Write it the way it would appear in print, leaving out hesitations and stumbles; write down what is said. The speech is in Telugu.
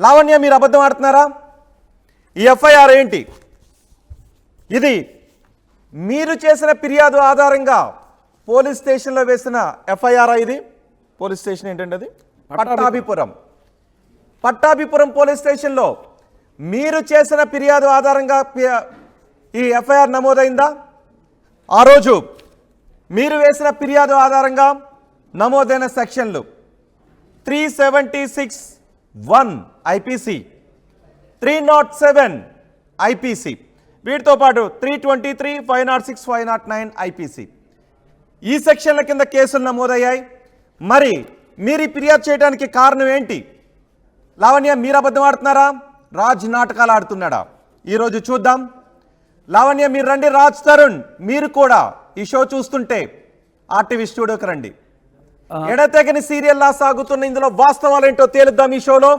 లావణ్య, మీరు అబద్ధం ఆడుతున్నారా? ఈ ఎఫ్ఐఆర్ ఏంటి? ఇది మీరు చేసిన ఫిర్యాదు ఆధారంగా పోలీస్ స్టేషన్లో వేసిన ఎఫ్ఐఆర్. ఇది పోలీస్ స్టేషన్ ఏంటంటే అది పట్టాభిపురం పోలీస్ స్టేషన్లో మీరు చేసిన ఫిర్యాదు ఆధారంగా ఈ ఎఫ్ఐఆర్ నమోదైందా? ఆ రోజు మీరు వేసిన ఫిర్యాదు ఆధారంగా నమోదైన సెక్షన్లు 376(1) ఐపీసీ, 307 ఐపీసీ, వీటితో పాటు 323, 506, 509 ఐపీసీ. ఈ సెక్షన్ల కింద కేసులు నమోదయ్యాయి. మరి మీరు ఫిర్యాదు చేయడానికి కారణం ఏంటి? లావణ్య, మీరు అబద్ధం ఆడుతున్నారా? రాజ్ నాటకాలు ఆడుతున్నాడా? ఈరోజు చూద్దాం. లావణ్య, మీరు రండి. రాజ్ తరుణ్, మీరు కూడా ఈ షో చూస్తుంటే ఆర్టీవీ స్టూడియోకి రండి. ఎడతెగని సీరియల్లా సాగుతున్న ఇందులో వాస్తవాలు ఏంటో తేలుద్దాం ఈ షోలో.